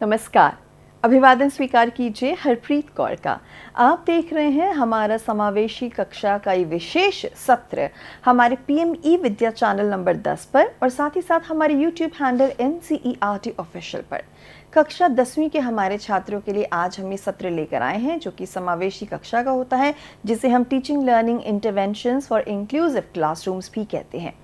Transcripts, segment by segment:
नमस्कार, अभिवादन स्वीकार कीजिए हरप्रीत कौर का। आप देख रहे हैं हमारा समावेशी कक्षा का ये विशेष सत्र हमारे PME विद्या चैनल नंबर 10 पर और साथ ही साथ हमारे YouTube हैंडल NCERT ऑफिशियल पर। कक्षा 10वीं के हमारे छात्रों के लिए आज हम ये सत्र लेकर आए हैं जो कि समावेशी कक्षा का होता है, जिसे हम teaching learning interventions for inclusive classrooms भी कहते हैं।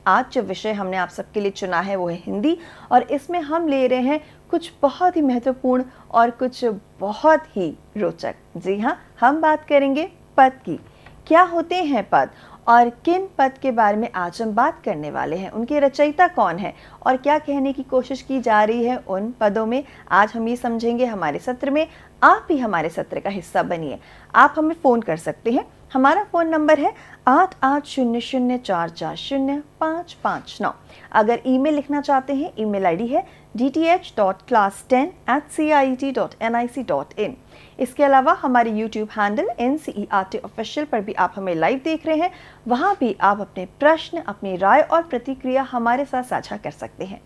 आज जो विषय हमने आप सबके लिए चुना है वो है हिंदी, और इसमें हम ले रहे हैं कुछ बहुत ही महत्वपूर्ण और कुछ बहुत ही रोचक। जी हाँ, हम बात करेंगे पद की। क्या होते हैं पद और किन पद के बारे में आज हम बात करने वाले हैं, उनके रचयिता कौन है और क्या कहने की कोशिश की जा रही है उन पदों में, आज हम ये समझेंगे हमारे सत्र में। आप भी हमारे सत्र का हिस्सा बनिए। आप हमें फ़ोन कर सकते हैं। हमारा फ़ोन नंबर है 8800440559। अगर ईमेल लिखना चाहते हैं, ईमेल आईडी है dth.class10@ciet.nic.in। इसके अलावा हमारे YouTube हैंडल NCERT ऑफिशियल पर भी आप हमें लाइव देख रहे हैं। वहाँ भी आप अपने प्रश्न, अपनी राय और प्रतिक्रिया हमारे साथ साझा कर सकते हैं।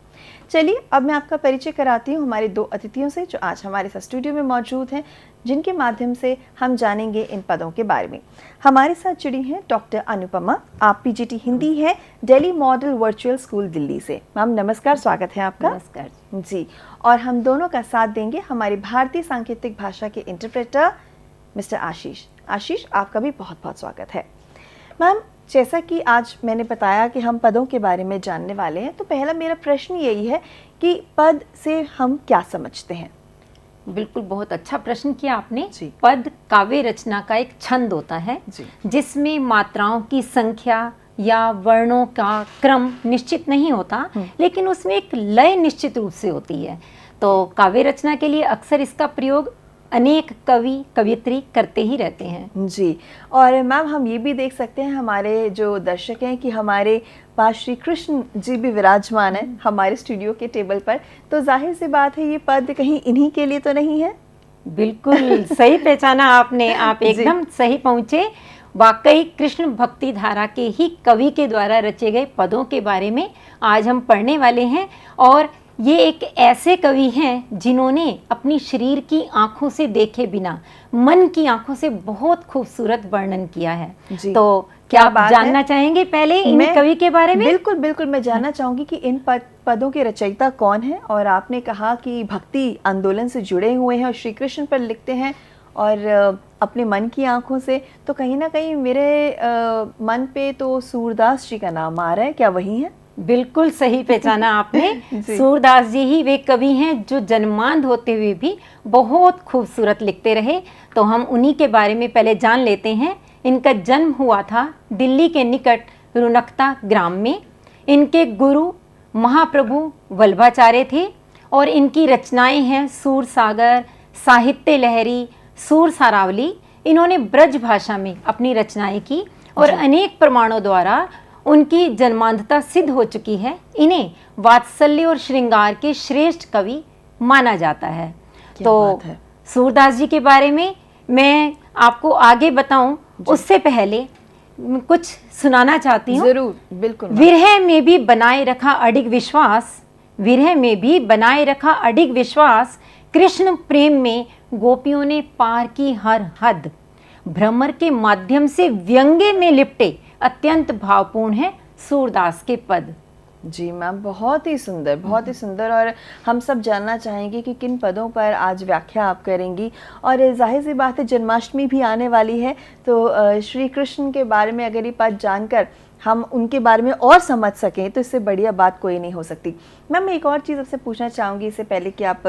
चलिए अब मैं आपका परिचय कराती हूँ हमारे दो अतिथियों से जो आज हमारे साथ स्टूडियो में मौजूद हैं, जिनके माध्यम से हम जानेंगे इन पदों के बारे में। हमारे साथ जुड़ी हैं डॉक्टर अनुपमा। आप PGT हिंदी हैं Delhi model virtual school Delhi से। मैम नमस्कार, स्वागत है आपका। नमस्कार जी। और हम दोनों का साथ देंगे हमारी भारतीय सांकेतिक भाषा के इंटरप्रेटर मिस्टर आशीष। आशीष, आपका भी बहुत बहुत स्वागत है। मैम, जैसा कि आज मैंने बताया कि हम पदों के बारे में जानने वाले हैं, तो पहला मेरा प्रश्न यही है कि पद से हम क्या समझते हैं? बिल्कुल, बहुत अच्छा प्रश्न किया आपने जी। पद काव्य रचना का एक छंद होता है जी। जिसमें मात्राओं की संख्या या वर्णों का क्रम निश्चित नहीं होता, लेकिन उसमें एक लय निश्चित रूप से होती है। तो काव्य रचना के लिए अक्सर इसका प्रयोग अनेक कवि कवियत्री करते ही रहते हैं। जी। और मैम, हम ये भी देख सकते हैं हमारे जो दर्शक हैं कि हमारे पास श्री कृष्ण जी भी विराजमान है हमारे स्टूडियो के टेबल पर, तो जाहिर सी बात है ये पद कहीं इन्हीं के लिए तो नहीं है? बिल्कुल सही पहचाना आपने, आप एकदम सही पहुंचे। वाकई कृष्ण भक्ति धारा के ही कवि के द्वारा रचे गए पदों के बारे में आज हम पढ़ने वाले हैं। और ये एक ऐसे कवि हैं जिन्होंने अपनी शरीर की आंखों से देखे बिना मन की आंखों से बहुत खूबसूरत वर्णन किया है। तो क्या आप जानना चाहेंगे पहले इन कवि के बारे में? बिल्कुल बिल्कुल, मैं जानना चाहूंगी कि इन पदों के रचयिता कौन है। और आपने कहा कि भक्ति आंदोलन से जुड़े हुए हैं और श्री कृष्ण पर लिखते हैं और अपने मन की आंखों से, तो कहीं ना कहीं मेरे मन पे तो सूरदास जी का नाम आ रहा है। क्या वही है? बिल्कुल सही पहचाना आपने। सूरदास जी ही वे कवि हैं जो जन्मांध होते हुए भी बहुत खूबसूरत लिखते रहे। तो हम उन्हीं के बारे में पहले जान लेते हैं। इनका जन्म हुआ था दिल्ली के निकट रुनकता ग्राम में। इनके गुरु महाप्रभु वल्लभाचार्य थे और इनकी रचनाएं हैं सूर सागर, साहित्य लहरी, सूर सारावली। इन्होंने ब्रज भाषा में अपनी रचनाएं की और अनेक प्रमाणों द्वारा उनकी जन्मांधता सिद्ध हो चुकी है। इन्हें वात्सल्य और श्रृंगार के श्रेष्ठ कवि माना जाता है। तो सूरदास जी के बारे में मैं आपको आगे बताऊं, उससे पहले कुछ सुनाना चाहती हूँ। जरूर, बिल्कुल। विरह में भी बनाए रखा अडिग विश्वास, विरह में भी बनाए रखा अडिग विश्वास, कृष्ण प्रेम में गोपियों ने पार की हर हद, भ्रमर के माध्यम से व्यंग्य में लिपटे अत्यंत भावपूर्ण है सूरदास के पद। जी मैम, बहुत ही सुंदर, बहुत ही सुंदर। और हम सब जानना चाहेंगे कि किन पदों पर आज व्याख्या आप करेंगी। और जाहिर सी बात है जन्माष्टमी भी आने वाली है, तो श्री कृष्ण के बारे में अगर ये पद जानकर हम उनके बारे में और समझ सकें तो इससे बढ़िया बात कोई नहीं हो सकती। मैम, मैं एक और चीज़ आपसे पूछना चाहूँगी इससे पहले कि आप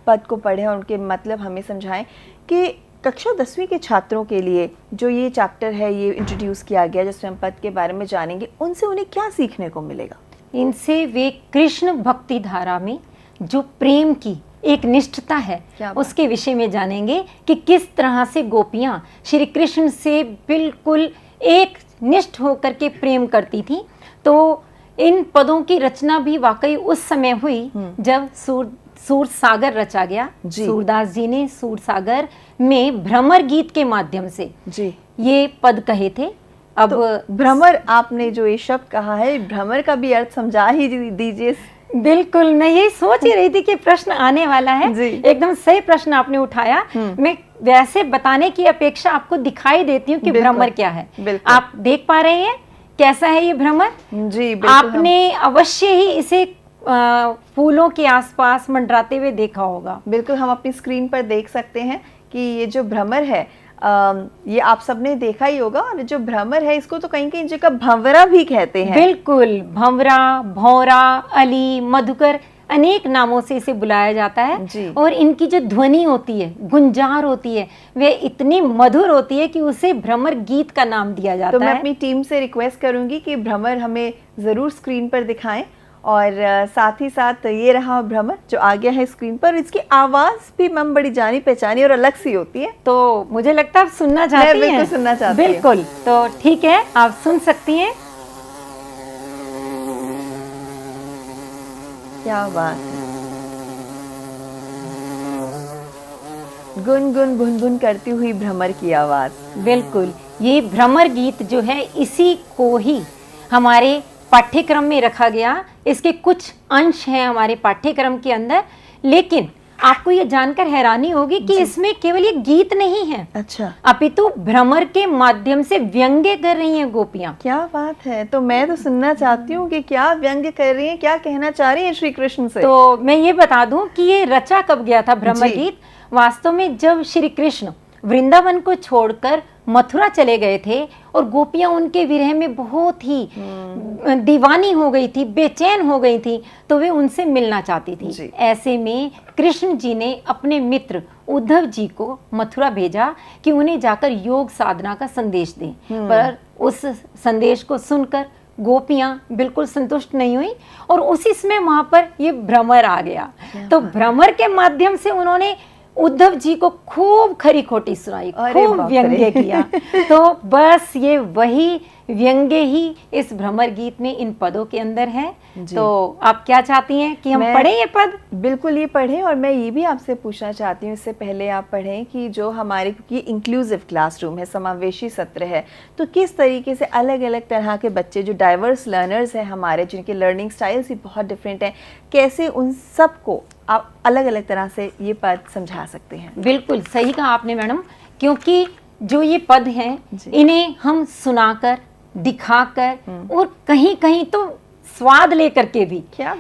पद को पढ़ें और उनके मतलब हमें समझाएं कि कक्षा 10वीं के छात्रों के लिए जो ये चैप्टर है, ये इंट्रोड्यूस किया गया जिसमें हम पद के बारे में जानेंगे, उनसे उन्हें क्या सीखने को मिलेगा? इनसे वे कृष्ण भक्ति धारा में जो प्रेम की एक निष्ठता है उसके विषय में जानेंगे कि किस तरह से गोपियां श्री कृष्ण से बिल्कुल एक निष्ठ होकर के प्रेम करती थी। तो इन पदों की रचना भी वाकई उस समय हुई जब सूर सागर रचा गया। सूरदास जी ने सूर सागर में भ्रमर गीत के माध्यम से ये पद कहे थे। अब तो भ्रमर, आपने जो ये शब्द कहा है, भ्रमर का भी अर्थ समझा ही दीजिए। बिल्कुल, मैं यही सोच ही रही थी कि प्रश्न आने वाला है। जी। एकदम सही प्रश्न आपने उठाया। मैं वैसे बताने की अपेक्षा आपको दिखाई देती हूँ कि बिल्कुल, भ्रमर क्या है। बिल्कुल। आप देख पा रहे हैं कैसा है ये भ्रमर? जी बिल्कुल। आपने अवश्य ही इसे फूलों के आसपास मंडराते हुए देखा होगा। बिल्कुल, हम अपनी स्क्रीन पर देख सकते हैं कि ये जो भ्रमर है ये आप सबने देखा ही होगा, और जो भ्रमर है इसको तो कहीं कहीं जगह भंवरा भी कहते हैं। बिल्कुल, भंवरा, भौरा, अली, मधुकर, अनेक नामों से इसे बुलाया जाता है। जी। और इनकी जो ध्वनि होती है, गुंजार होती है, वे इतनी मधुर होती है कि उसे भ्रमर गीत का नाम दिया जाता तो है। मैं अपनी टीम से रिक्वेस्ट करूंगी कि भ्रमर हमें जरूर स्क्रीन पर दिखाएं, और साथ ही साथ ये रहा भ्रमर जो आ गया है स्क्रीन पर। इसकी आवाज भी मैम बड़ी जानी पहचानी और अलग सी होती है। तो मुझे लगता है आप सुनना चाहती हैं। बिल्कुल सुनना चाहती हूँ। बिल्कुल, तो ठीक है, आप सुन सकती हैं। क्या बात है, गुन गुन गुन गुन करती हुई भ्रमर की आवाज। बिल्कुल, ये भ्रमर गीत जो है इसी को ही हमारे पाठ्यक्रम में रखा गया। इसके कुछ अंश हैं हमारे पाठ्यक्रम के अंदर, लेकिन आपको ये जानकर हैरानी होगी कि इसमें केवल ये गीत नहीं है, अच्छा, अपितु भ्रमर के माध्यम से व्यंग्य कर रही हैं गोपियां। क्या बात है। तो मैं तो सुनना चाहती हूँ कि क्या व्यंग्य कर रही हैं, क्या कहना चाह रही हैं श्री कृष्ण से। तो मैं ये बता दूं कि ये रचा कब गया था भ्रमर जी। गीत। वास्तव में जब श्री कृष्ण वृंदावन को छोड़कर मथुरा चले गए थे और गोपियां उनके विरह में बहुत ही दीवानी हो गई थी, बेचैन हो गई थी, तो वे उनसे मिलना चाहती थी। जी। ऐसे में कृष्ण जी ने अपने मित्र उद्धव जी को मथुरा भेजा कि उन्हें जाकर योग साधना का संदेश दें। पर उस संदेश को सुनकर गोपियां बिल्कुल संतुष्ट नहीं हुई और उसी समय वहां पर ये भ्रमर आ गया। तो भ्रमर के माध्यम से उन्होंने उद्धव जी को खूब खरी खोटी सुनाई, खूब व्यंग्य किया। तो बस ये वही व्यंग्य ही इस भ्रमर गीत में इन पदों के अंदर है। तो आप क्या चाहती हैं कि हम पढ़ें ये पद? बिल्कुल ये पढ़ें, और मैं ये भी आपसे पूछना चाहती हूँ इससे पहले आप पढ़ें कि जो हमारे, क्योंकि इंक्लूसिव क्लासरूम है, समावेशी सत्र है, तो किस तरीके से अलग अलग तरह के बच्चे जो डाइवर्स लर्नर्स हैं हमारे, जिनके लर्निंग स्टाइल्स भी बहुत डिफरेंट हैं, कैसे उन सबको आप अलग अलग तरह से ये पद समझा सकते हैं। बिल्कुल सही कहा आपने मैडम, क्योंकि जो ये पद हैं इन्हें हम सुनाकर, दिखाकर और कहीं कहीं तो स्वाद लेकर के भी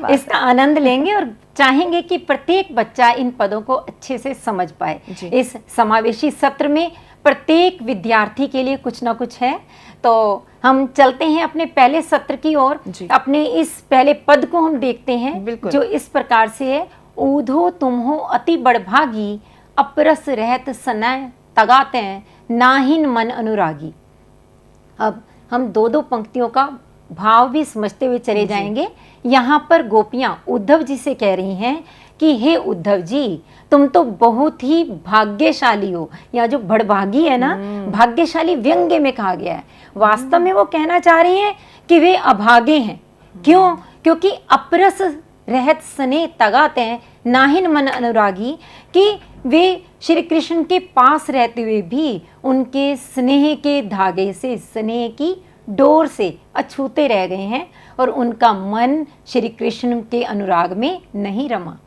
इसका आनंद लेंगे और चाहेंगे कि प्रत्येक बच्चा इन पदों को अच्छे से समझ पाए। इस समावेशी सत्र में प्रत्येक विद्यार्थी के लिए कुछ ना कुछ है। तो हम चलते हैं अपने पहले सत्र की ओर। अपने इस पहले पद को हम देखते हैं जो इस प्रकार से है। ऊधो तुम हो अति बड़भागी, अपरस रहत सनय तगाते नाहिन मन अनुरागी। अब हम दो दो पंक्तियों का भाव भी समझते हुए चले जाएंगे। यहाँ पर गोपियां उद्धव जी से कह रही हैं कि हे उद्धव जी, तुम तो बहुत ही भाग्यशाली हो। या जो बड़भागी है ना, भाग्यशाली व्यंग्य में कहा गया है। वास्तव में वो कहना चाह रही हैं कि वे अभागे हैं। क्यों? क्योंकि अपरस रहत सने तगाते हैं नाहिन मन अनुरागी, कि वे श्री कृष्ण के पास रहते हुए भी उनके स्नेह के धागे से, स्नेह की डोर से अछूते रह गए हैं और उनका मन श्री कृष्ण के अनुराग में नहीं रमा।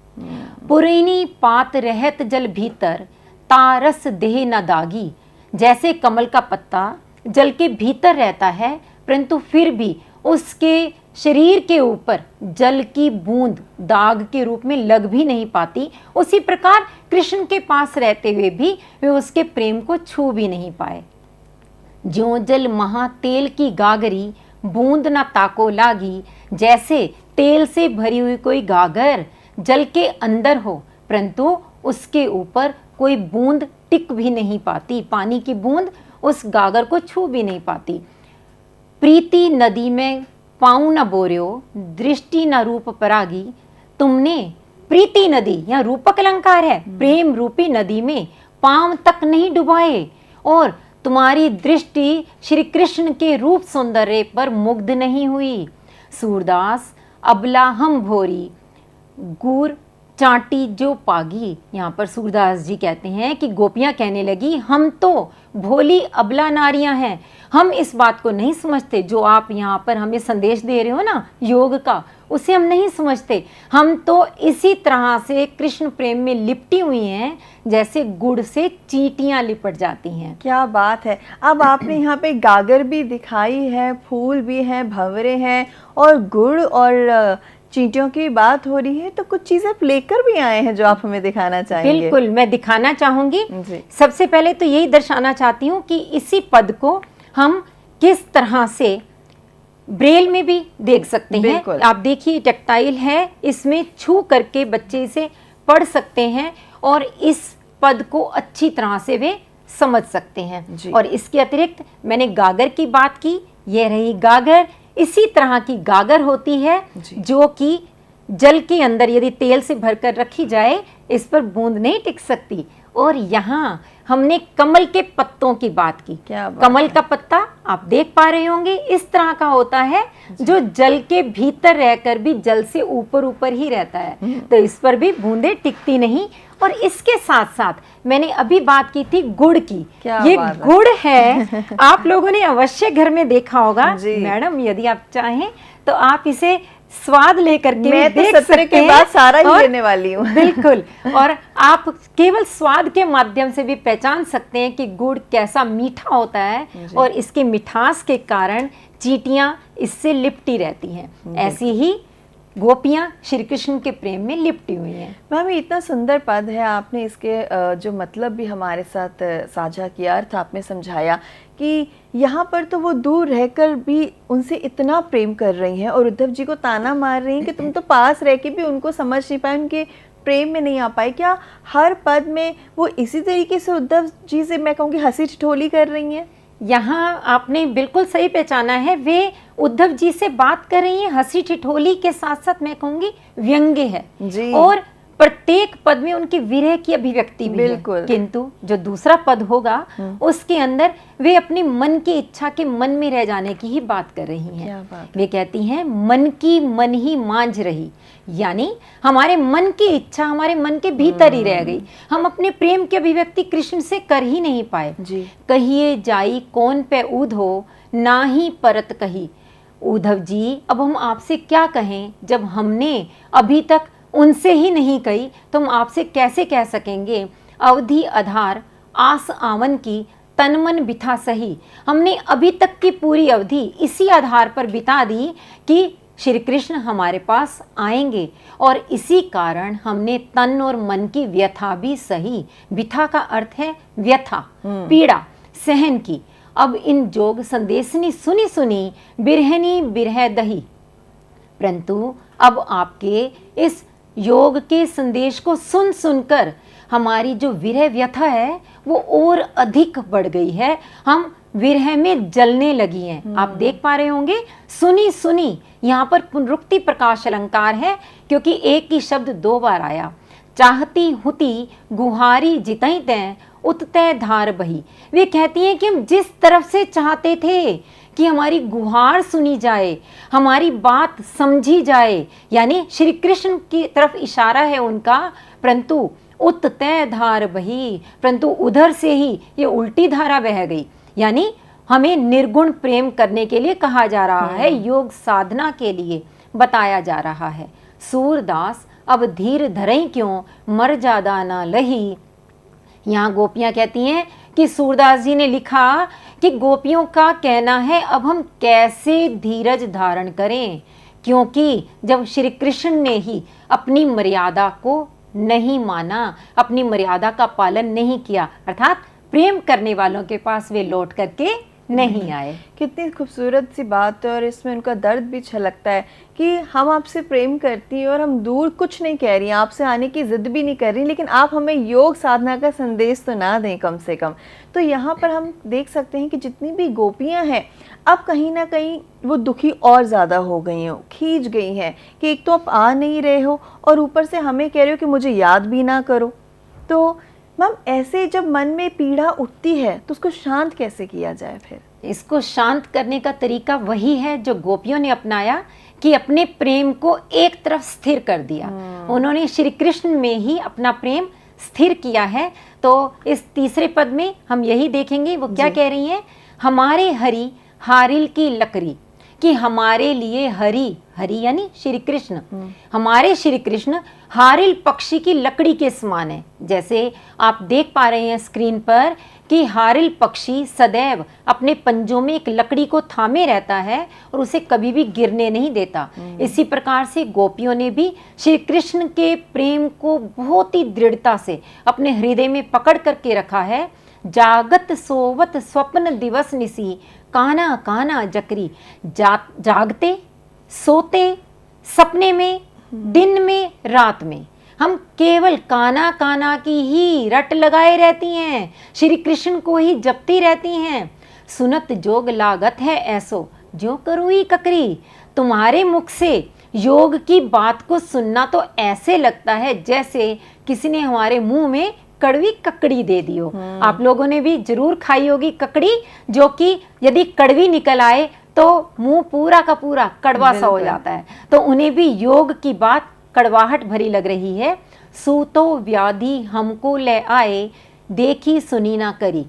पुरैनी पात रहत जल भीतर, तारस देह न दागी। जैसे कमल का पत्ता जल के भीतर रहता है परंतु फिर भी उसके शरीर के ऊपर जल की बूंद दाग के रूप में लग भी नहीं पाती, उसी प्रकार कृष्ण के पास रहते हुए भी वे उसके प्रेम को छू भी नहीं पाए। ज्यों जल महा तेल की गागरी, बूंद ना ताको लागी। जैसे तेल से भरी हुई कोई गागर जल के अंदर हो परंतु उसके ऊपर कोई बूंद टिक भी नहीं पाती, पानी की बूंद उस गागर को छू भी नहीं पाती। प्रीति नदी में पाँव न बोर्यो, दृष्टि न रूप परागी। तुमने प्रीति नदी, यहाँ रूपक अलंकार है, प्रेम रूपी नदी में पाँव तक नहीं डुबाए और तुम्हारी दृष्टि श्री कृष्ण के रूप सौंदर्य पर मुग्ध नहीं हुई। सूरदास अबला हम भोरी, गुर चाटी जो पागी, यहाँ पर सूरदास जी कहते हैं कि गोपियाँ कहने लगी हम तो भोली अबला नारियां हैं, हम इस बात को नहीं समझते जो आप यहाँ पर हमें संदेश दे रहे हो ना योग का, उसे हम नहीं समझते। हम तो इसी तरह से कृष्ण प्रेम में लिपटी हुई हैं जैसे गुड़ से चींटियां लिपट जाती हैं। क्या बात है। अब आपने यहाँ पे गागर भी दिखाई है, फूल भी हैं, भंवरे हैं और गुड़ और चींटियों की बात हो रही है, तो कुछ चीजें आप लेकर भी आए हैं जो आप हमें दिखाना चाहेंगे। बिल्कुल, मैं दिखाना चाहूंगी। जी। सबसे पहले तो यही दर्शाना चाहती हूँ कि इसी पद को हम किस तरह से ब्रेल में भी देख सकते हैं। आप देखिए टेक्टाइल है, इसमें छू करके बच्चे इसे पढ़ सकते हैं और इस पद को अच्छी तरह से वे समझ सकते हैं। और इसके अतिरिक्त मैंने गागर की बात की, ये रही गागर। इसी तरह की गागर होती है जो कि जल के अंदर यदि तेल से भरकर रखी जाए इस पर बूंद नहीं टिक सकती। और यहाँ हमने कमल के पत्तों की बात की। कमल का पत्ता आप देख पा रहे होंगे इस तरह का होता है जो जल के भीतर रहकर भी जल से ऊपर ऊपर ही रहता है, तो इस पर भी बूंदें टिकती नहीं। और इसके साथ साथ मैंने अभी बात की थी गुड़ की, ये गुड़ है आप लोगों ने अवश्य घर में देखा होगा। मैडम यदि आप चाहें तो आप इसे स्वाद लेकर के मैं देख तो सकते के बाद सारा ही लेने वाली हूँ। बिल्कुल, और आप केवल स्वाद के माध्यम से भी पहचान सकते हैं कि गुड़ कैसा मीठा होता है और इसके मिठास के कारण चींटियां इससे लिपटी रहती हैं। ऐसी ही गोपियां श्री कृष्ण के प्रेम में लिपटी हुई हैं। मैम इतना सुंदर पद है, आपने इसके जो मतलब भी हमारे साथ साझा किया, अर्थ आपने समझाया कि यहाँ पर तो वो दूर रहकर भी उनसे इतना प्रेम कर रही हैं और उद्धव जी को ताना मार रही हैं कि तुम तो पास रह के भी उनको समझ नहीं पाए, उनके प्रेम में नहीं आ पाए। क्या हर पद में वो इसी तरीके से उद्धव जी से मैं कहूँगी हंसी ठिठोली कर रही हैं? यहाँ आपने बिल्कुल सही पहचाना है, वे उद्धव जी से बात कर रही हैं हंसी ठिठोली के साथ साथ मैं कहूँगी व्यंग्य है जी। और प्रत्येक पद में उनकी विरह की अभिव्यक्ति भी है। किंतु जो दूसरा पद होगा उसके अंदर वे अपनी मन की इच्छा के मन में रह जाने की ही बात कर रही हैं। वे कहती हैं मन की मन ही मांझ रही, यानी हमारे मन की इच्छा हमारे मन के भीतर ही रह गई, हम अपने प्रेम की अभिव्यक्ति कृष्ण से कर ही नहीं पाए। कहिए जाई कौन पे ऊध हो ना ही परत कही। उद्धव जी अब हम आपसे क्या कहें, जब हमने अभी तक उनसे ही नहीं कही तो हम आपसे कैसे कह सकेंगे। अवधि आधार आस आवन की तन मन बिथा सही, हमने अभी तक की पूरी अवधि इसी आधार पर बिता दी कि श्री कृष्ण हमारे पास आएंगे और इसी कारण हमने तन और मन की व्यथा भी सही। बिथा का अर्थ है व्यथा, पीड़ा सहन की। अब इन जोग संदेशनी सुनी सुनी बिरहनी बिरह दही, परंतु अब आपके इस योग के संदेश को सुन सुनकर हमारी जो विरह व्यथा है वो और अधिक बढ़ गई है, हम विरह में जलने लगी हैं। आप देख पा रहे होंगे सुनी सुनी, यहाँ पर पुनरुक्ति प्रकाश अलंकार है क्योंकि एक ही शब्द दो बार आया। चाहती हुती गुहारी जितई तैं उततै धार बही। वे कहती हैं कि हम जिस तरफ से चाहते थे कि हमारी गुहार सुनी जाए, हमारी बात समझी जाए, यानी श्री कृष्ण की तरफ इशारा है उनका, परंतु उततै धार बही, परंतु उधर से ही ये उल्टी धारा बह गई। यानी हमें निर्गुण प्रेम करने के लिए कहा जा रहा है, योग साधना के लिए बताया जा रहा है। सूरदास अब धीर धरई क्यों मर जादा ना लही। यहाँ गोपियाँ कहती हैं कि सूरदास जी ने लिखा कि गोपियों का कहना है अब हम कैसे धीरज धारण करें, क्योंकि जब श्री कृष्ण ने ही अपनी मर्यादा को नहीं माना, अपनी मर्यादा का पालन नहीं किया, अर्थात प्रेम करने वालों के पास वे लौट करके नहीं आए। कितनी खूबसूरत सी बात है और इसमें उनका दर्द भी छलकता है कि हम आपसे प्रेम करती हैं और हम दूर कुछ नहीं कह रही हैं, आपसे आने की जिद भी नहीं कर रही, लेकिन आप हमें योग साधना का संदेश तो ना दें कम से कम। तो यहाँ पर हम देख सकते हैं कि जितनी भी गोपियाँ हैं अब कहीं ना कहीं वो दुखी और ज़्यादा हो गई हैं, खींच गई हैं कि एक तो आप आ नहीं रहे हो और ऊपर से हमें कह रहे हो कि मुझे याद भी ना करो। तो मैम ऐसे जब मन में पीड़ा उठती है तो उसको शांत कैसे किया जाए फिर? इसको शांत करने का तरीका वही है जो गोपियों ने अपनाया, कि अपने प्रेम को एक तरफ स्थिर कर दिया। उन्होंने श्री कृष्ण में ही अपना प्रेम स्थिर किया है। तो इस तीसरे पद में हम यही देखेंगे, वो क्या कह रही हैं, हमारे हरि हारिल की लकड़ी, कि हमारे लिए हरि, हरि यानी श्री कृष्ण, हमारे श्री कृष्ण हारिल पक्षी की लकड़ी के समान है। जैसे आप देख पा रहे हैं स्क्रीन पर कि हारिल पक्षी सदैव अपने पंजों में एक लकड़ी को थामे रहता है और उसे कभी भी गिरने नहीं देता। इसी प्रकार से गोपियों ने भी श्री कृष्ण के प्रेम को बहुत ही दृढ़ता से अपने हृदय में पकड़ करके रखा है। जागत सोवत स्वप्न दिवस निसी, काना काना जकरी, जागते सोते सपने में, दिन में, रात में हम केवल काना काना की ही रट लगाए रहती हैं, श्री कृष्ण को ही जपती रहती हैं। सुनत जोग लागत है ऐसो, जो करूई ककरी, तुम्हारे मुख से योग की बात को सुनना तो ऐसे लगता है जैसे किसी ने हमारे मुंह में कड़वी ककड़ी दे दी हो। आप लोगों ने भी जरूर खाई होगी ककड़ी, जो कि यदि कड़वी निकल आए तो मुंह पूरा का पूरा कड़वा सा हो जाता है। तो उन्हें भी योग की बात कड़वाहट भरी लग रही है। सूतो व्याधि हमको ले आए, देखी सुनी ना करी।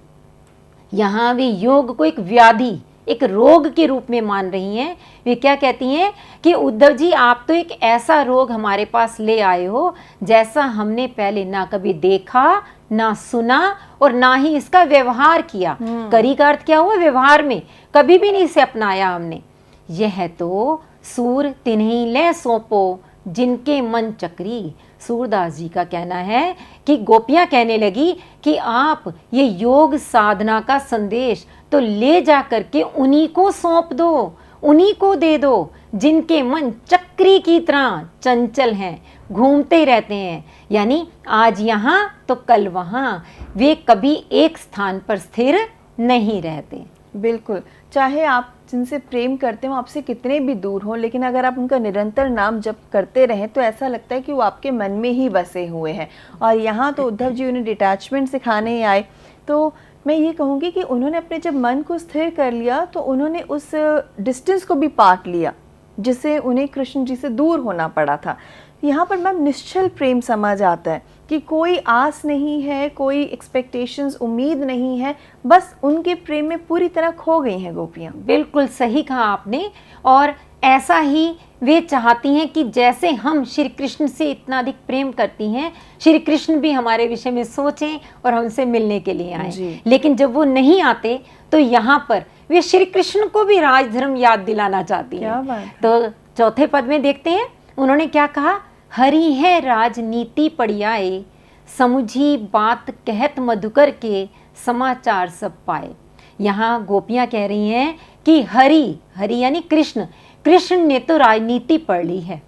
यहाँ वे योग को एक व्याधि, एक रोग के रूप में मान रही हैं। वे क्या कहती हैं कि उद्धव जी, आप तो एक ऐसा रोग हमारे पास ले आए हो जैसा हमने पहले ना कभी देखा, ना सुना और ना ही इसका व्यवहार किया। करी का अर्थ क्या हुआ, व्यवहार में कभी भी नहीं इसे अपनाया हमने। यह तो सूर तिन्हीं ले सौंपो, जिनके मन चक्री। सूरदास जी का कहना है कि गोपियां कहने लगी कि आप ये योग साधना का संदेश तो ले जा करके उन्हीं को सौंप दो, उन्हीं को दे दो, जिनके मन चक्री की तरह चंचल हैं, घूमते रहते हैं। यानी आज यहाँ तो कल वहाँ, वे कभी एक स्थान पर स्थिर नहीं रहते। बिल्कुल, चाहे आप जिनसे प्रेम करते हो आपसे कितने भी दूर हो, लेकिन अगर आप उनका निरंतर नाम जप करते रहें तो ऐसा लगता है कि वो आपके मन में ही बसे हुए हैं। और यहाँ तो उद्धव जी उन्हें डिटैचमेंट सिखाने आए। तो मैं ये कहूँगी कि उन्होंने अपने जब मन को स्थिर कर लिया तो उन्होंने उस डिस्टेंस को भी पाट लिया जिससे उन्हें कृष्ण जी से दूर होना पड़ा था। यहाँ पर मैम निश्चल प्रेम समझ आता है कि कोई आस नहीं है, कोई एक्सपेक्टेशंस, उम्मीद नहीं है, बस उनके प्रेम में पूरी तरह खो गई हैं गोपियाँ। बिल्कुल सही कहा आपने। और ऐसा ही वे चाहती हैं कि जैसे हम श्री कृष्ण से इतना अधिक प्रेम करती हैं, श्री कृष्ण भी हमारे विषय में सोचें और हमसे मिलने के लिए आए। लेकिन जब वो नहीं आते तो यहाँ पर वे श्री कृष्ण को भी राजधर्म याद दिलाना चाहती हैं। तो चौथे पद में देखते हैं उन्होंने क्या कहा, हरि है राजनीति पड़ियाए, समुझी बात कहत मधुकर के, समाचार सब पाए। यहाँ गोपियाँ कह रही हैं कि हरि, हरि यानी कृष्ण, कृष्ण ने तो राजनीति पढ़ ली है।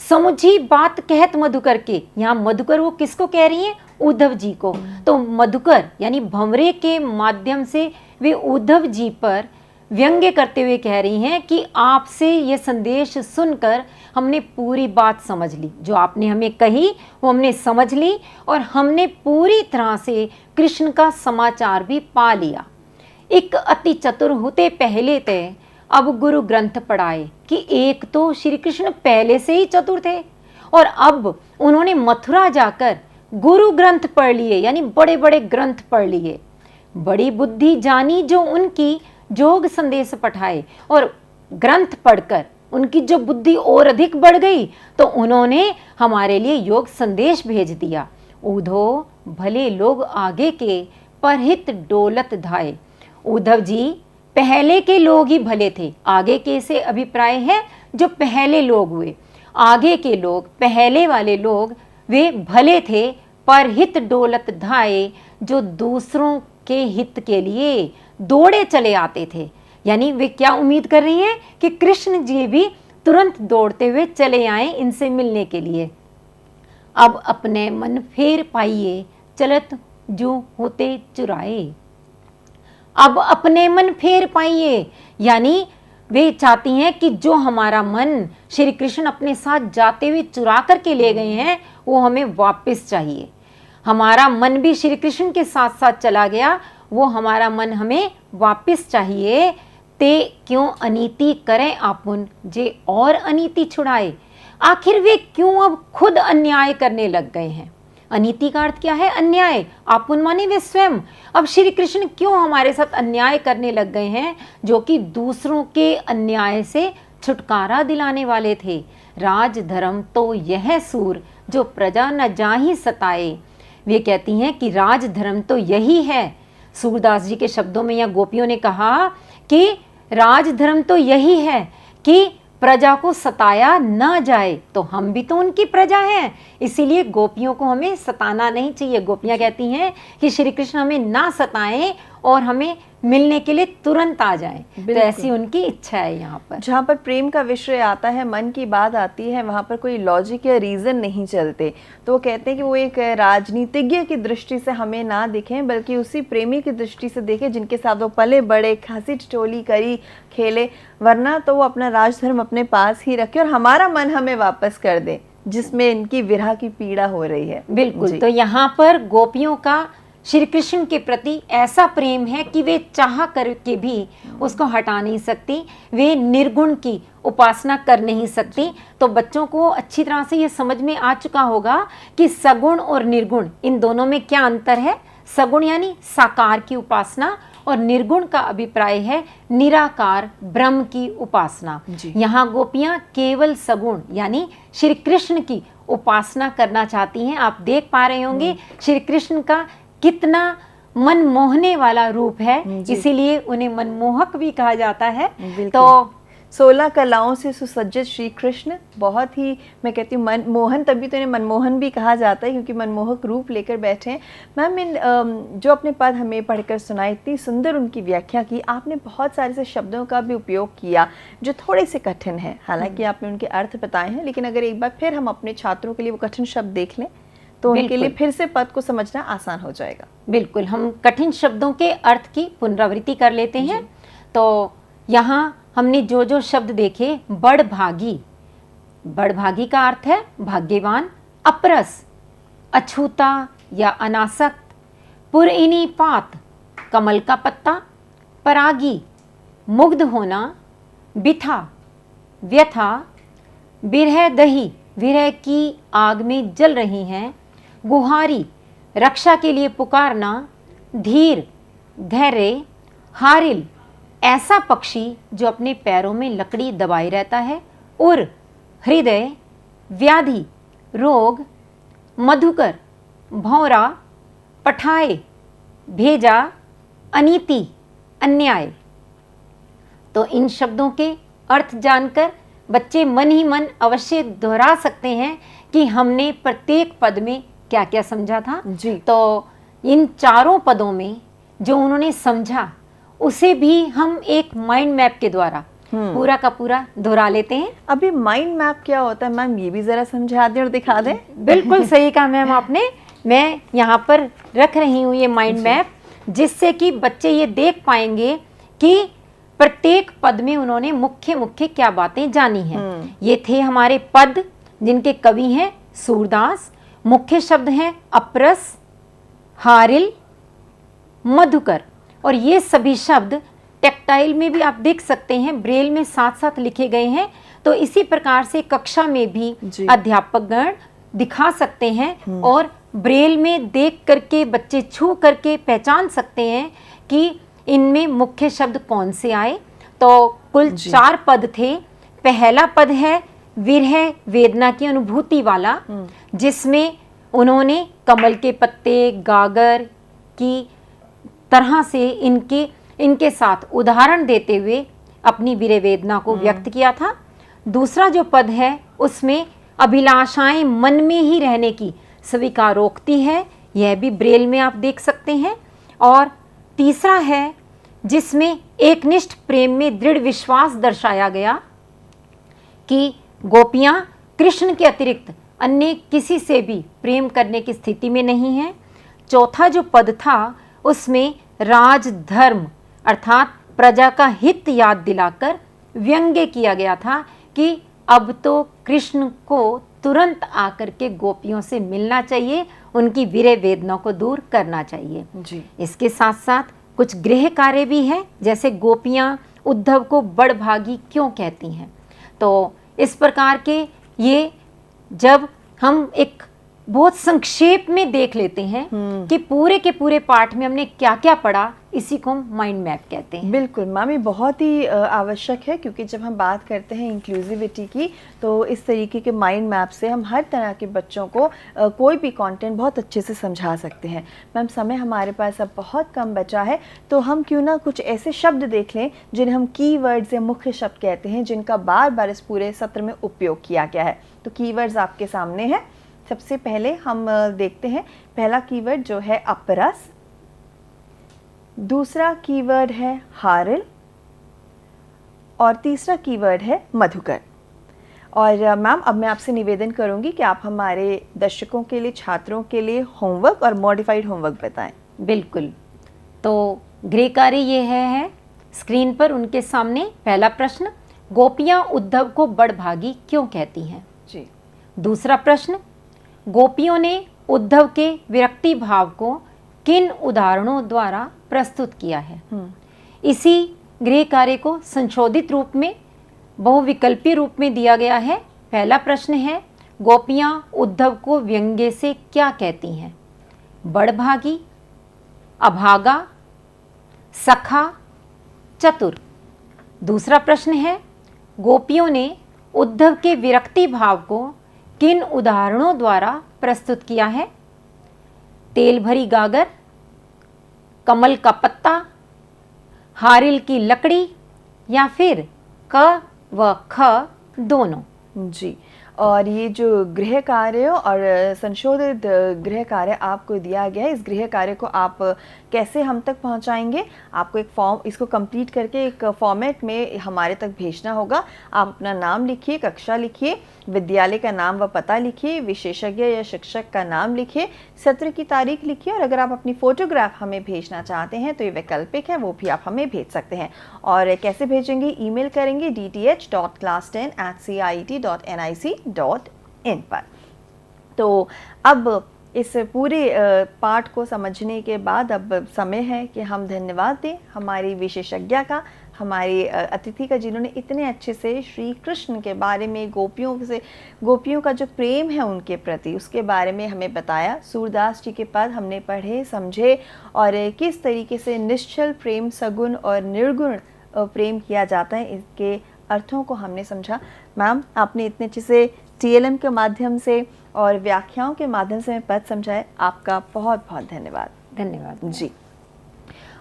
समुझी बात कहत मधुकर के, यहाँ मधुकर वो किसको कह रही हैं, उद्धव जी को। तो मधुकर यानी भंवरे के माध्यम से वे उद्धव जी पर व्यंग्य करते हुए कह रही हैं कि आपसे ये संदेश सुनकर हमने पूरी बात समझ ली, जो आपने हमें कही वो हमने समझ ली और हमने पूरी तरह से कृष्ण का समाचार भी पा लिया। एक अति चतुर होते पहले थे, अब गुरु ग्रंथ पढ़ाए, कि एक तो श्री कृष्ण पहले से ही चतुर थे और अब उन्होंने मथुरा जाकर गुरु ग्रंथ पढ़ लिए, यानी बड़े बड़े ग्रंथ पढ़ लिए। बड़ी बुद्धि जानी जो उनकी, जोग संदेश पठाए। और ग्रंथ पढ़कर उनकी जो बुद्धि और अधिक बढ़ गई तो उन्होंने हमारे लिए योग संदेश भेज दिया। उधो भले लोग आगे के, परहित डोलत धाए। उद्धव जी पहले के लोग ही भले थे, आगे के से अभिप्राय है जो पहले लोग हुए, आगे के लोग, पहले वाले लोग वे भले थे, परहित डोलत धाए, जो दूसरों के हित के लिए दौड़े चले आते थे। यानी वे क्या उम्मीद कर रही हैं कि कृष्ण जी भी तुरंत दौड़ते हुए चले आए इनसे मिलने के लिए। अब अपने मन फेर पाइए, चलत जो होते चुराए। अब अपने मन फेर पाइए, यानी वे चाहती हैं कि जो हमारा मन श्री कृष्ण अपने साथ जाते हुए चुरा करके ले गए हैं वो हमें वापस चाहिए। हमारा मन भी श्री कृष्ण के साथ साथ चला गया वो हमारा मन हमें वापस चाहिए। ते क्यों अनीति करें आपुन, जे और अनीति छुड़ाए। आखिर वे क्यों अब खुद अन्याय करने लग गए हैं। अनीति का अर्थ क्या है? अन्याय। आपुन माने वे स्वयं। अब श्री कृष्ण क्यों हमारे साथ अन्याय करने लग गए हैं, जो कि दूसरों के अन्याय से छुटकारा दिलाने वाले थे। राज धर्म तो यह सूर, जो प्रजा न जाहि सताए। वे कहती हैं कि राज धर्म तो यही है। सूरदास जी के शब्दों में या गोपियों ने कहा कि राज धर्म तो यही है कि प्रजा को सताया ना जाए। तो हम भी तो उनकी प्रजा हैं, इसीलिए गोपियों को हमें सताना नहीं चाहिए। गोपियां कहती हैं कि श्री कृष्ण हमें ना सताएं और हमें मिलने के लिए तुरंत आ जाएं। तो ऐसी उनकी इच्छा है। यहाँ पर जहाँ पर प्रेम का विषय आता है, मन की बात आती है, वहाँ पर कोई लॉजिक या रीज़न नहीं चलते। तो वो कहते हैं कि वो एक राजनीतिज्ञ की दृष्टि से हमें ना दिखें, बल्कि उसी प्रेमी की दृष्टि से देखें जिनके साथ वो पले बड़े, हंसी ठिठोली करी, खेले। वरना तो वो अपना राजधर्म अपने पास ही रखे और हमारा मन हमें वापस कर दे, जिसमें इनकी विरह की पीड़ा हो रही है। बिल्कुल। तो यहाँ पर गोपियों का श्री कृष्ण के प्रति ऐसा प्रेम है कि वे चाह करके भी उसको हटा नहीं सकती। वे निर्गुण की उपासना कर नहीं सकती। तो बच्चों को अच्छी तरह से ये समझ में आ चुका होगा कि सगुण और निर्गुण, इन दोनों में क्या अंतर है। सगुण यानी साकार की उपासना और निर्गुण का अभिप्राय है निराकार ब्रह्म की उपासना। यहाँ गोपियां केवल सगुण यानी श्री कृष्ण की उपासना करना चाहती हैं। आप देख पा रहे होंगे श्री कृष्ण का कितना मन मोहने वाला रूप है, इसीलिए उन्हें मनमोहक भी कहा जाता है। तो 16 कलाओं से सुसज्जित श्री कृष्ण बहुत ही, मैं कहती हूँ, मनमोहन। तभी तो इन्हें मनमोहन भी कहा जाता है क्योंकि मनमोहक रूप लेकर बैठे हैं। मैम, इन जो अपने पद हमें पढ़कर सुनाए, इतनी सुंदर उनकी व्याख्या की आपने, बहुत सारे से शब्दों का भी उपयोग किया जो थोड़े से कठिन है। हालांकि आपने उनके अर्थ बताए हैं, लेकिन अगर एक बार फिर हम अपने छात्रों के लिए वो कठिन शब्द देख लें तो उनके लिए फिर से पद को समझना आसान हो जाएगा। बिल्कुल, हम कठिन शब्दों के अर्थ की पुनरावृत्ति कर लेते हैं। तो यहाँ हमने जो जो शब्द देखे, बड़भागी, बड़भागी का अर्थ है भाग्यवान, अपरस अछूता या अनासक्त, पुरइनी पात कमल का पत्ता, परागी मुग्ध होना, बिथा व्यथा, बिरह दही विरह की आग में जल रही हैं, गुहारी रक्षा के लिए पुकारना, धीर धैर्य, हारिल ऐसा पक्षी जो अपने पैरों में लकड़ी दबाए रहता है, उर हृदय, व्याधि रोग, मधुकर भौरा, पठाए भेजा, अनीति अन्याय। तो इन शब्दों के अर्थ जानकर बच्चे मन ही मन अवश्य दोहरा सकते हैं कि हमने प्रत्येक पद में क्या क्या समझा था जी। तो इन चारों पदों में जो उन्होंने समझा उसे भी हम एक माइंड मैप के द्वारा पूरा का पूरा दोहरा लेते हैं। अभी माइंड मैप क्या होता है मैम, ये भी जरा समझा दें और दिखा दें। बिल्कुल सही कहा मैम आपने। मैं यहाँ पर रख रही हूँ ये माइंड मैप, जिससे कि बच्चे ये देख पाएंगे कि प्रत्येक पद में उन्होंने मुख्य मुख्य क्या बातें जानी हैं। ये थे हमारे पद जिनके कवि हैं सूरदास। मुख्य शब्द हैं अपरस, हारिल, मधुकर, और ये सभी शब्द टेक्टाइल में भी आप देख सकते हैं, ब्रेल में साथ साथ लिखे गए हैं। तो इसी प्रकार से कक्षा में भी अध्यापक गण दिखा सकते हैं और ब्रेल में देख करके बच्चे छू करके पहचान सकते हैं कि इनमें मुख्य शब्द कौन से आए। तो कुल 4 पद थे। पहला पद है विरह वेदना की अनुभूति वाला, जिसमें उन्होंने कमल के पत्ते, गागर की तरह से इनके साथ उदाहरण देते हुए अपनी विरह वेदना को व्यक्त किया था। दूसरा जो पद है उसमें अभिलाषाएं मन में ही रहने की स्वीकारोक्ति है, यह भी ब्रेल में आप देख सकते हैं। और तीसरा है जिसमें एकनिष्ठ प्रेम में दृढ़ विश्वास दर्शाया गया कि गोपियां कृष्ण के अतिरिक्त अन्य किसी से भी प्रेम करने की स्थिति में नहीं हैं। चौथा जो पद था उसमें राजधर्म अर्थात प्रजा का हित याद दिलाकर व्यंग्य किया गया था कि अब तो कृष्ण को तुरंत आकर के गोपियों से मिलना चाहिए उनकी वीर्य वेदना को दूर करना चाहिए जी। इसके साथ साथ कुछ गृह कार्य भी हैं, जैसे गोपियाँ उद्धव को बड़भागी क्यों कहती हैं। तो इस प्रकार के ये जब हम एक बहुत संक्षेप में देख लेते हैं कि पूरे के पूरे पाठ में हमने क्या क्या पढ़ा, इसी को हम माइंड मैप कहते हैं। बिल्कुल मामी, बहुत ही आवश्यक है, क्योंकि जब हम बात करते हैं इंक्लूसिविटी की तो इस तरीके के माइंड मैप से हम हर तरह के बच्चों को कोई भी कंटेंट बहुत अच्छे से समझा सकते हैं। मैम समय हमारे पास अब बहुत कम बचा है, तो हम क्यों ना कुछ ऐसे शब्द देख लें जिन्हें हम कीवर्ड्स या मुख्य शब्द कहते हैं, जिनका बार बार इस पूरे सत्र में उपयोग किया गया है। तो कीवर्ड्स आपके सामने हैं। सबसे पहले हम देखते हैं, पहला कीवर्ड जो है अपरस, दूसरा कीवर्ड है हारिल और तीसरा कीवर्ड है मधुकर। और मैम अब मैं आपसे निवेदन करूंगी कि आप हमारे दर्शकों के लिए, छात्रों के लिए होमवर्क और मॉडिफाइड होमवर्क बताएं। बिल्कुल, तो गृह कार्य ये है स्क्रीन पर उनके सामने। पहला प्रश्न, गोपियाँ उद्धव को बड़भागी क्यों कहती हैं। जी। दूसरा प्रश्न, गोपियों ने उद्धव के विरक्ति भाव को किन उदाहरणों द्वारा प्रस्तुत किया है। इसी गृह कार्य को संशोधित रूप में, बहुविकल्पीय रूप में दिया गया है। पहला प्रश्न है, गोपियाँ उद्धव को व्यंग्य से क्या कहती हैं। बड़भागी, अभागा, सखा, चतुर। दूसरा प्रश्न है, गोपियों ने उद्धव के विरक्ति भाव को किन उदाहरणों द्वारा प्रस्तुत किया है। तेल भरी गागर, कमल का पत्ता, हारिल की लकड़ी, या फिर क व ख दोनों। जी। और ये जो गृह कार्य और संशोधित गृह कार्य आपको दिया गया है, इस गृह कार्य को आप कैसे हम तक पहुंचाएंगे? आपको एक फॉर्म, इसको कंप्लीट करके एक फॉर्मेट में हमारे तक भेजना होगा। आप अपना नाम लिखिए, कक्षा लिखिए, विद्यालय का नाम व पता लिखिए, विशेषज्ञ या शिक्षक का नाम लिखिए, सत्र की तारीख लिखिए, और अगर आप अपनी फ़ोटोग्राफ हमें भेजना चाहते हैं तो ये वैकल्पिक है, वो भी आप हमें भेज सकते हैं। और कैसे भेजेंगे? ईमेल करेंगे dth.class10@cit.nic.in पर। तो अब इस पूरे पाठ को समझने के बाद अब समय है कि हम धन्यवाद दें हमारी विशेषज्ञ का, हमारी अतिथि का, जिन्होंने इतने अच्छे से श्री कृष्ण के बारे में, गोपियों का जो प्रेम है उनके प्रति, उसके बारे में हमें बताया। सूरदास जी के पद हमने पढ़े, समझे, और किस तरीके से निश्चल प्रेम, सगुण और निर्गुण प्रेम किया जाता है, इसके अर्थों को हमने समझा। मैम आपने इतने अच्छे से TLM के माध्यम से और व्याख्याओं के माध्यम से पद समझाए, आपका बहुत बहुत धन्यवाद। धन्यवाद जी।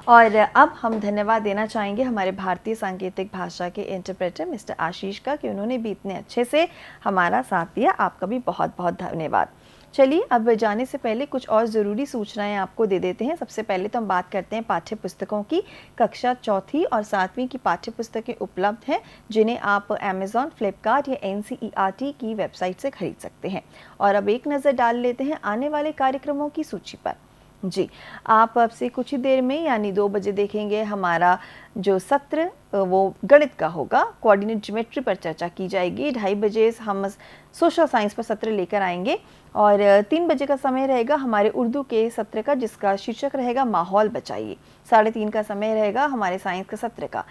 और अब हम धन्यवाद देना चाहेंगे हमारे भारतीय सांकेतिक भाषा के इंटरप्रेटर मिस्टर आशीष का, कि उन्होंने भी इतने अच्छे से हमारा साथ दिया। आपका भी बहुत बहुत धन्यवाद। चलिए अब जाने से पहले कुछ और ज़रूरी सूचनाएं आपको दे देते हैं। सबसे पहले तो हम बात करते हैं पाठ्य पुस्तकों की। कक्षा 4वीं और 7वीं की पाठ्य पुस्तकें उपलब्ध हैं, जिन्हें आप अमेज़ॉन, फ्लिपकार्ट या NCERT की वेबसाइट से खरीद सकते हैं। और अब एक नज़र डाल लेते हैं आने वाले कार्यक्रमों की सूची पर। जी, आप अब से कुछ ही देर में यानी 2 बजे देखेंगे हमारा जो सत्र वो गणित का होगा, कोऑर्डिनेट ज्योमेट्री पर चर्चा की जाएगी। 2:30 बजे हम सोशल साइंस पर सत्र लेकर आएंगे, और 3 बजे का समय रहेगा हमारे उर्दू के सत्र का, जिसका शीर्षक रहेगा माहौल बचाइए। 3:30 का समय रहेगा हमारे साइंस के सत्र का।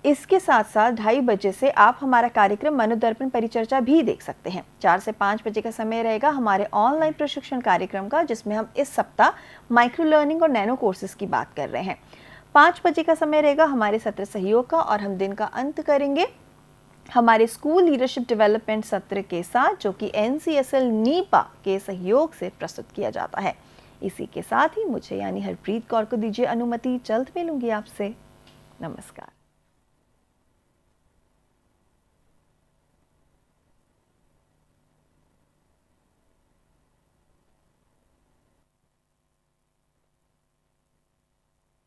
इसके साथ साथ 2:30 बजे से आप हमारा कार्यक्रम मनोदर्पण परिचर्चा भी देख सकते हैं। 4 से 5 बजे का समय रहेगा हमारे ऑनलाइन प्रशिक्षण कार्यक्रम का, जिसमें हम इस सप्ताह माइक्रो लर्निंग और नैनो कोर्सेज की बात कर रहे हैं। 5 बजे का समय रहेगा हमारे सत्र सहयोग का, और हम दिन का अंत करेंगे हमारे स्कूल लीडरशिप डेवलपमेंट सत्र के साथ, जो कि NCSL नीपा के सहयोग से प्रस्तुत किया जाता है। इसी के साथ ही मुझे यानी हरप्रीत कौर को दीजिए अनुमति। जल्द मिलूंगी आपसे। नमस्कार।